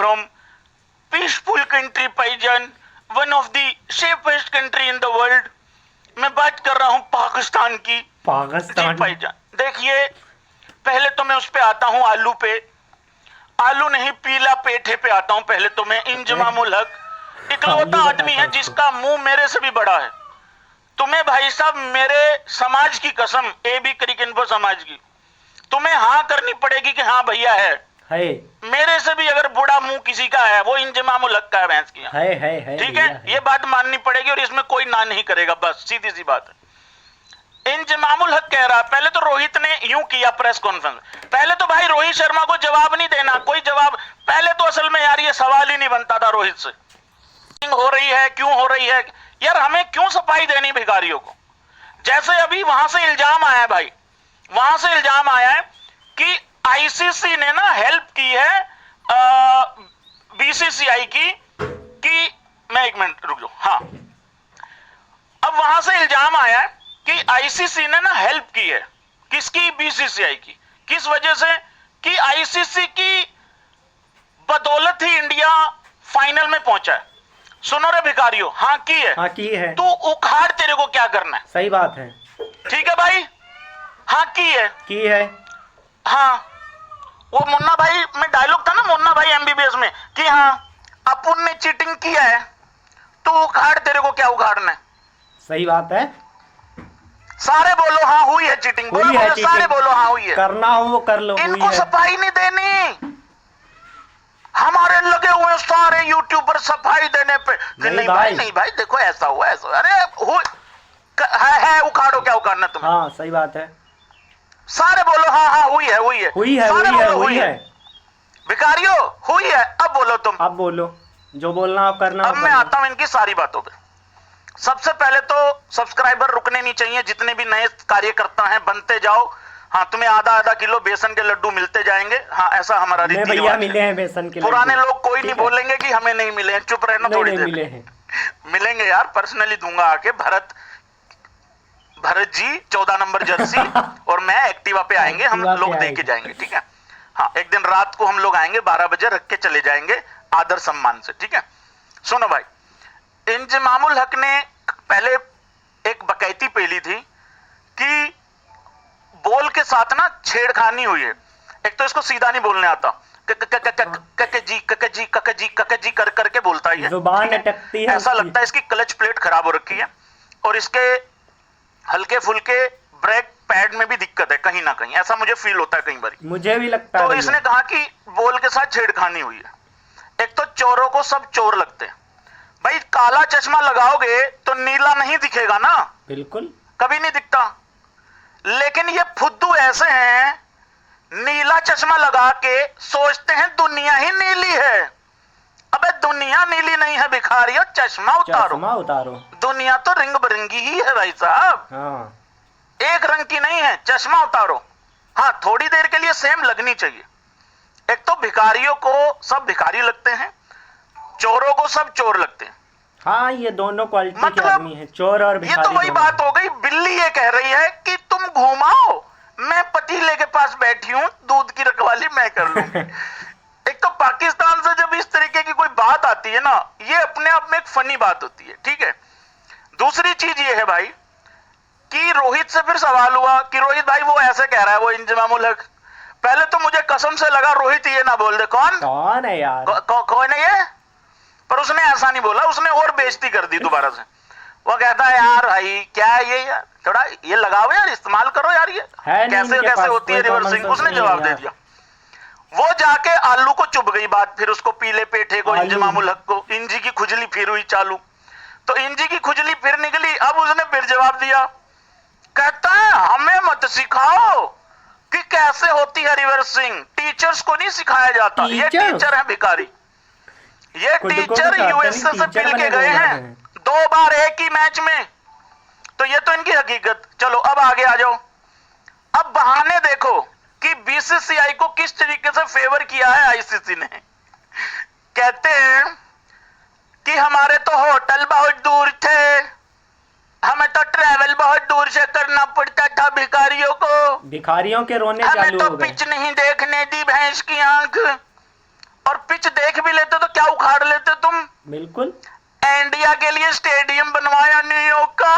from peaceful country पाईजान, one of the safest country in the world। मैं बात कर रहा हूं पाकिस्तान की। पाकिस्तान पाईजान देखिए, पहले तो मैं उस पे आता हूं आलू पे, आलू नहीं पीला पेठे पे आता हूं। पहले तो मैं इंजमामुल हक इकलौता आदमी है जिसका मुंह मेरे से भी बड़ा है। तुम्हें भाई साहब मेरे समाज की कसम, ए बी क्रिक इन्फो समाज की, तुम्हें हाँ करनी पड़ेगी कि हाँ भैया है। मेरे से भी अगर बुरा मुंह किसी का है वो इंजमामुल हक का है, भैंस की है ठीक है, ये बात माननी पड़ेगी और इसमें कोई ना नहीं करेगा, बस सीधी सी बात है। इंजमामुल हक कह रहा है, पहले तो रोहित ने यूं किया प्रेस कॉन्फ्रेंस, पहले तो भाई रोहित शर्मा को जवाब नहीं देना, कोई जवाब, पहले तो असल में यार ये सवाल ही नहीं बनता था रोहित से, हो रही है क्यों हो रही है यार, हमें क्यों सफाई देनी भिखारियों को। जैसे अभी वहां से इल्जाम आया है भाई, वहां से इल्जाम आया है कि आईसीसी ने ना हेल्प की है बीसीसीआई की, कि मैं एक मिनट रुक जाओ, हाँ, अब वहां से इल्जाम आया है कि आईसीसी ने ना हेल्प की है, किसकी, बीसीसीआई की, किस वजह से, कि आईसीसी की बदौलत ही इंडिया फाइनल में पहुंचा है। सुनो रे भिखारियों, हाँ की है, तू उखाड़, तेरे को क्या करना है, सही बात है, ठीक है भाई, हाँ की है हाँ, वो मुन्ना भाई में डायलॉग था ना, मुन्ना भाई एमबीबीएस में, कि हाँ अपुन ने चीटिंग किया है, तो उखाड़, तेरे को क्या उखाड़ना है। सही बात है, सारे बोलो हाँ हुई है चीटिंग, बोलो सारे बोलो हाँ हुई है, करना हो वो कर लो, इनको सफाई नहीं देनी। हमारे लगे हुए सारे यूट्यूबर सफाई देने पे, नहीं भाई देखो ऐसा हुआ, ऐसा, अरे है उखाड़ो, क्या उखाड़ना तुम्हें। हाँ सही बात है, सारे बोलो हाँ हुई है भिखारियों, हुई है, अब बोलो तुम, अब बोलो जो बोलना आप करना। अब मैं आता हूं इनकी सारी बातों पे। सबसे पहले तो सब्सक्राइबर रुकने नहीं चाहिए, जितने भी नए कार्यकर्ता हैं बनते जाओ। हाँ, तुम्हें आधा आधा किलो बेसन के लड्डू मिलते जाएंगे, हाँ ऐसा हमारा रीति रिवाज मिले हैं बेसन के। पुराने लोग कोई नहीं बोलेंगे कि हमें नहीं मिले हैं, चुप रहना थोड़ी देर, मिलेंगे यार, पर्सनली दूंगा आके। भरत जी 14 नंबर जर्सी और मैं एक्टिवा पे आएंगे, हम लोग दे के जाएंगे, ठीक है। हाँ, एक दिन रात को हम लोग आएंगे, 12 बजे रख के चले जाएंगे आदर सम्मान से, ठीक है। सुनो भाई, इंजमामुल हक ने पहले एक बकैती पेली थी कि बोल के साथ ना छेड़खानी हुई है। एक तो इसको सीधा नहीं बोलने आता, जी कर करके बोलता है, जुबान अटकती है, ऐसा लगता है इसकी क्लच प्लेट खराब हो रखी है और इसके हल्के फुल्के ब्रेक पैड में भी दिक्कत है कहीं ना कहीं, ऐसा मुझे फील होता है कई बार, मुझे भी लगता है। तो इसने कहा कि बोल के साथ छेड़खानी हुई है। एक तो चोरों को सब चोर लगते हैं भाई, काला चश्मा लगाओगे तो नीला नहीं दिखेगा ना, बिल्कुल कभी नहीं दिखता, लेकिन ये फुद्दू ऐसे हैं, नीला चश्मा लगा के सोचते हैं दुनिया ही नीली है। अबे दुनिया नीली नहीं है भिखारियों, चश्मा उतारो, दुनिया तो रंग बिरंगी ही है भाई साहब, हाँ। एक रंग की नहीं है, चश्मा उतारो। हाँ, थोड़ी देर के लिए सेम लगनी चाहिए। एक तो भिखारियों को सब भिखारी लगते हैं, चोरों को सब चोर लगते हैं। हाँ, ये दोनों क्वालिटी के आदमी हैं, चोर और भिखारी। ये तो वही बात हो गई, बिल्ली ये कह रही है कि तुम घुमाओ, मैं पतीले के पास बैठी हूं, दूध की रखवाली मैं कर लूंगी। एक तो पाकिस्तान से जब इस तरीके की कोई बात आती है ना, ये अपने आप में एक फनी बात होती है, ठीक है। दूसरी चीज ये है भाई कि रोहित से फिर सवाल हुआ कि रोहित भाई वो ऐसे कह रहा है, वो इंजमामुल हक, पहले तो मुझे कसम से लगा रोहित ये ना बोल दे, कौन है यार, कौन है ये, पर उसने ऐसा नहीं बोला, उसने और बेइज्जती कर दी दोबारा से। वो कहता है यार भाई क्या है ये, यार थोड़ा ये लगाओ यार, इस्तेमाल करो यार, ये कैसे होती है रिवर्सिंग, उसने जवाब दे दिया। वो जाके आलू को चुभ गई बात, फिर उसको पीले पेठे को, इंजमामुल हक को, इंजी की खुजली फिर हुई चालू, तो इंजी की खुजली फिर निकली। अब उसने फिर जवाब दिया, कहता है हमें मत सिखाओ कि कैसे होती है रिवर्सिंग, टीचर्स को नहीं सिखाया जाता, ये टीचर है भिखारी, ये टीचर यूएसए से मिल के गए हैं 2 बार एक ही मैच में, तो ये तो इनकी हकीकत। चलो अब आगे आ जाओ, अब बहाने देखो कि बीसीसीआई को किस तरीके से फेवर किया है आईसीसी ने। कहते हैं कि हमारे तो होटल बहुत दूर थे, हमें तो ट्रैवल बहुत दूर से करना पड़ता था भिखारियों के रोने हमें तो पिच नहीं देखने दी भैंस की आंख, और पिच देख भी बिल्कुल। इंडिया के लिए स्टेडियम बनवाया न्यूयॉर्क का।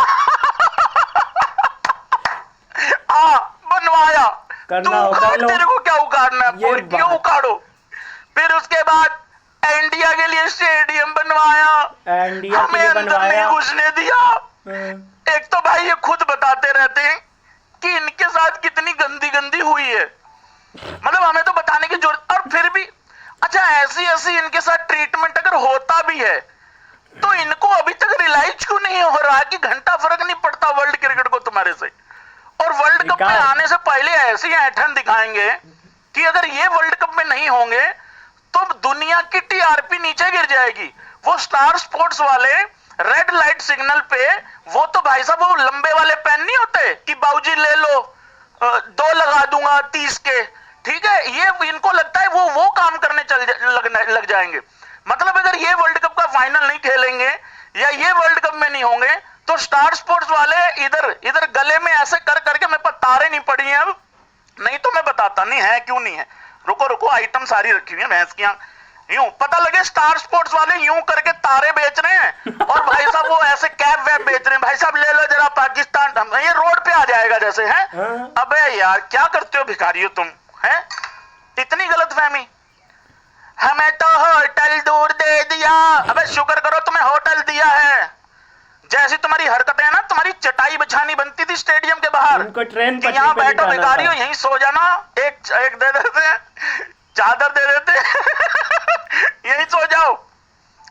हाँ, बनवाया। करना तू हो कर उखाड़, लो। तेरे को क्या उखाड़ना है, ये क्यों बात। उखाड़ो। फिर उसके बाद इंडिया के लिए स्टेडियम बनवाया, इंडिया के हमें लिए अंदर बनवाया। नहीं घुसने दिया। हाँ, एक तो भाई ये खुद बताते रहते हैं कि इनके साथ कितनी गंदी गंदी हुई है, मतलब हमें तो बताने की जरूरत, और फिर भी अच्छा ऐसी ऐसी इनके साथ ट्रीटमेंट अगर होता भी है तो इनको अभी तक रियलाइज क्यों नहीं हो रहा कि घंटा फर्क नहीं पड़ता वर्ल्ड क्रिकेट को तुम्हारे से। और वर्ल्ड कप में विकास। आने से पहले ऐसी ऐठन दिखाएंगे कि अगर ये वर्ल्ड कप में नहीं होंगे तो दुनिया की टीआरपी नीचे गिर जाएगी। वो स्टार स्पोर्ट्स वाले रेड लाइट सिग्नल पे, वो तो भाई साहब वो लंबे वाले पेन नहीं होते कि बाबूजी ले लो, 2 लगा दूंगा 30 के, ठीक है, ये इनको लगता है वो काम करने लग जाएंगे। मतलब अगर ये वर्ल्ड कप का फाइनल नहीं खेलेंगे या ये वर्ल्ड कप में नहीं होंगे तो स्टार स्पोर्ट्स वाले इधर इधर गले में ऐसे कर करके, मेरे पास तारे नहीं पड़ी हैं अब, नहीं तो मैं बताता नहीं है क्यों नहीं है। रुको रुको, आइटम सारी रखी हुई है भैंस की, यूं पता लगे स्टार स्पोर्ट्स वाले यूं करके तारे बेच रहे हैं और भाई साहब वो ऐसे कैप वैप बेच रहे हैं। भाई साहब ले लो जरा पाकिस्तान, ये रोड पे आ जाएगा जैसे है। हाँ। अबे यार क्या करते हो भिखारियों तुम, है इतनी गलत फहमी। हमें तो होटल दूर दे दिया, अबे शुक्र करो तुम्हें होटल दिया है। जैसी तुम्हारी हरकतें हैं ना, तुम्हारी चटाई बिछानी बनती थी स्टेडियम के बाहर, उनको ट्रेन कि पटरी यहाँ पे बैठो बिठाना भिखारियों, था। यहीं सो जाना, एक दे देते, चादर दे देते, यहीं सो जाओ,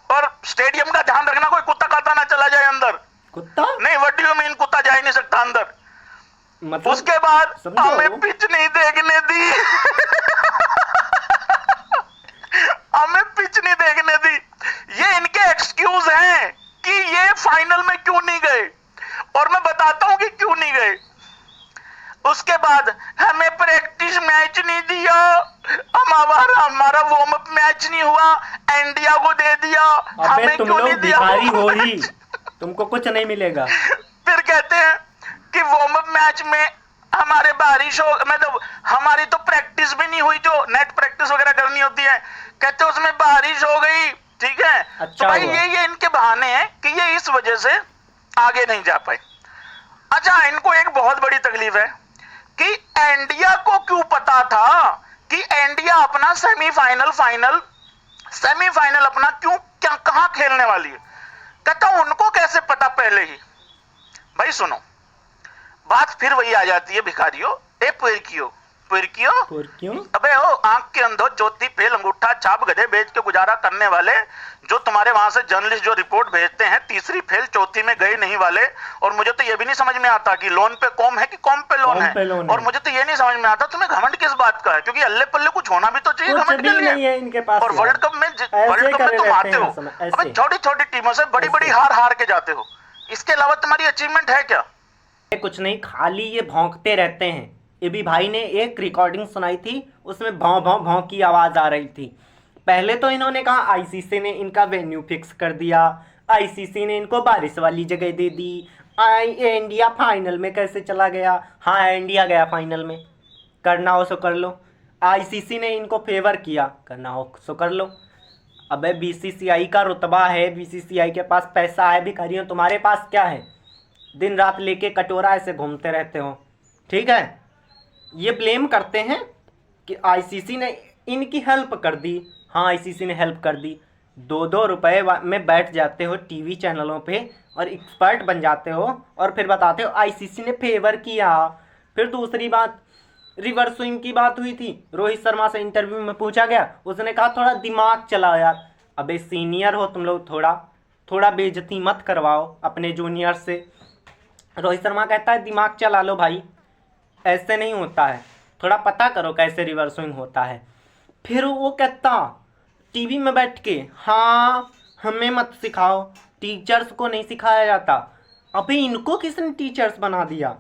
और स्टेडियम का ध्यान रखना कोई कुत्ता काता ना चला जाए अंदर। कुत्ता नहीं, व्हाट डू यू मीन, कुत्ता जा ही नहीं सकता अंदर। मतलब उसके बाद समझो। हमें पिच नहीं देखने दी। हमें पिच नहीं देखने दी। ये इनके एक्सक्यूज हैं कि ये फाइनल में क्यों नहीं गए, और मैं बताता हूं कि क्यों नहीं गए। उसके बाद हमें प्रैक्टिस मैच नहीं दिया, हमारा वार्म अप मैच नहीं हुआ, इंडिया को दे दिया। अबे हमें तुम क्यों लोग नहीं दिया? भिखारी हो ही, तुमको कुछ नहीं मिलेगा। फिर कहते हैं कि वार्म अप मैच में हमारे बारिश हो, मतलब हमारी तो प्रैक्टिस भी नहीं हुई, जो नेट प्रैक्टिस वगैरह करनी होती है, कहते उसमें बारिश हो गई, ठीक है। अच्छा तो भाई हुआ। ये इनके बहाने हैं कि ये इस वजह से आगे नहीं जा पाए। अच्छा, इनको एक बहुत बड़ी तकलीफ है कि इंडिया को क्यों पता था कि इंडिया अपना सेमीफाइनल अपना क्यों क्या कहां खेलने वाली है। कहता हूं उनको कैसे पता पहले ही। भाई सुनो, बात फिर वही आ जाती है भिखारियों, ए पुरकियो और क्यों? अबे ओ आंख के अंधो, चौथी फेल, अंगूठा छाप, गधे बेच के गुजारा करने वाले, जो तुम्हारे वहां से जर्नलिस्ट जो रिपोर्ट भेजते हैं, तीसरी फेल चौथी में गए नहीं वाले। और मुझे तो ये भी नहीं समझ में आता कि लोन पे कॉम है कि कॉम पे लोन कॉम है। पे लोन और है। मुझे तो ये नहीं समझ में आता तुम्हें घमंड किस बात का है, क्योंकि अल्ले पल्ले कुछ होना भी तो चाहिए कुछ घमंड भी के लिए। नहीं है इनके पास और यार। वर्ल्ड कप में करे तुम रहते आते हैं हो, समय, अबे ऐसे। छोटी छोटी टीमों से बड़ी बड़ी ऐसे। हार के जाते हो, इसके अलावा तुम्हारी अचीवमेंट है क्या? कुछ नहीं, खाली ये भौंकते रहते हैं। ये भी भाई ने एक रिकॉर्डिंग सुनाई थी, उसमें भौं भौं भौं की आवाज़ आ रही थी। पहले तो इन्होंने कहा आईसीसी ने इनका वेन्यू फिक्स कर दिया, आईसीसी ने इनको बारिश वाली जगह दे दी, इंडिया फाइनल में कैसे चला गया। हाँ, इंडिया गया फाइनल में, करना हो सो कर लो। आईसीसी ने इनको फेवर किया, करना हो सो कर लो। अबे बीसीसीआई का रुतबा है, बीसीसीआई के पास पैसा है, भिखारियों तुम्हारे पास क्या है? दिन रात लेके कटोरा ऐसे घूमते रहते हो, ठीक है। ये ब्लेम करते हैं कि आईसीसी ने इनकी हेल्प कर दी। हाँ, आईसीसी ने हेल्प कर दी। 2-2 रुपए में बैठ जाते हो टीवी चैनलों पे और एक्सपर्ट बन जाते हो और फिर बताते हो आईसीसी ने फेवर किया। फिर दूसरी बात, रिवर्स स्विंग की बात हुई थी, रोहित शर्मा से इंटरव्यू में पूछा गया, उसने कहा थोड़ा दिमाग चलाओ यार। अबे सीनियर हो तुम लोग, थोड़ा बेइज्जती मत करवाओ अपने जूनियर से। रोहित शर्मा कहता है दिमाग चला लो भाई, ऐसे नहीं होता है, थोड़ा पता करो कैसे रिवर्स स्विंग होता है। फिर वो कहता टीवी में बैठ के, हाँ हमें मत सिखाओ, टीचर्स को नहीं सिखाया जाता। अबे इनको किसने टीचर्स बना दिया?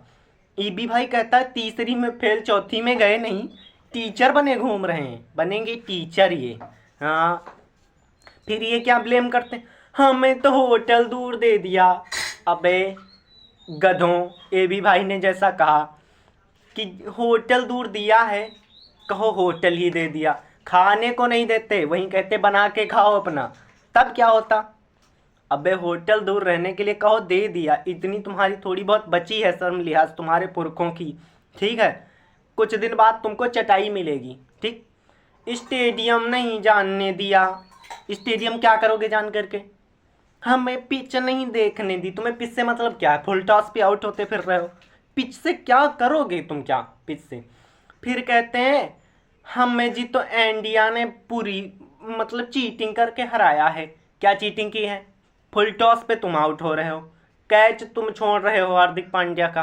ईबी भाई कहता है तीसरी में फेल चौथी में गए नहीं, टीचर बने घूम रहे हैं, बनेंगे टीचर ये। हाँ, फिर ये क्या ब्लेम करते हैं, हमें तो होटल दूर दे दिया। अबे गधों, ए बी भाई ने जैसा कहा कि होटल दूर दिया है, कहो होटल ही दे दिया। खाने को नहीं देते, वहीं कहते बना के खाओ अपना। तब क्या होता? अबे होटल दूर रहने के लिए कहो, दे दिया, इतनी तुम्हारी थोड़ी बहुत बची है शर्म लिहाज तुम्हारे पुरखों की, ठीक है। कुछ दिन बाद तुमको चटाई मिलेगी, ठीक। स्टेडियम नहीं जानने दिया। स्टेडियम क्या करोगे जान करके? हमें पिच नहीं देखने दी। तुम्हें पिच से मतलब क्या है? फुल टॉस पे आउट होते फिर रहे हो, पिच से क्या करोगे तुम? क्या पिच से? फिर कहते हैं हमें जी तो इंडिया ने पूरी मतलब चीटिंग करके हराया है। क्या चीटिंग की है? फुल टॉस पे तुम आउट हो रहे हो, कैच तुम छोड़ रहे हो हार्दिक पांड्या का,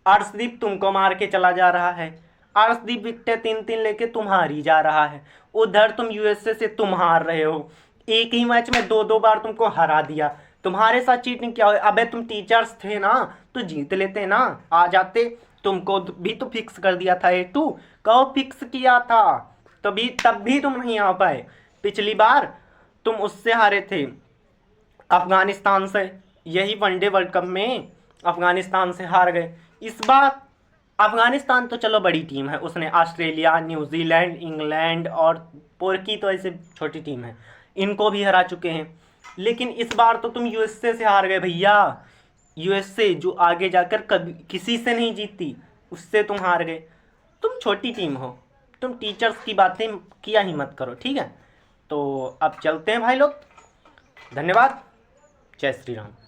अर्शदीप तुमको मार के चला जा रहा है, अर्शदीप विकेटें 3-3 लेके तुम हारी जा रहा है, उधर तुम यूएसए से तुम हार रहे हो, एक ही मैच में 2-2 बार तुमको हरा दिया। तुम्हारे साथ चीटिंग क्या हो? अबे तुम टीचर्स थे ना, तो जीत लेते ना, आ जाते। तुमको भी तो फिक्स कर दिया था A2, कहो फिक्स किया था, तभी तब भी तुम नहीं आ पाए। पिछली बार तुम उससे हारे थे, अफगानिस्तान से, यही वनडे वर्ल्ड कप में अफगानिस्तान से हार गए। इस बार अफगानिस्तान तो चलो बड़ी टीम है, उसने ऑस्ट्रेलिया, न्यूजीलैंड, इंग्लैंड और तुर्की तो ऐसे छोटी टीम है, इनको भी हरा चुके हैं। लेकिन इस बार तो तुम यूएसए से हार गए भैया। यूएसए जो आगे जाकर कभी किसी से नहीं जीती, उससे तुम हार गए। तुम छोटी टीम हो, तुम टीचर्स की बातें किया ही मत करो, ठीक है। तो अब चलते हैं भाई लोग, धन्यवाद, जय श्री राम।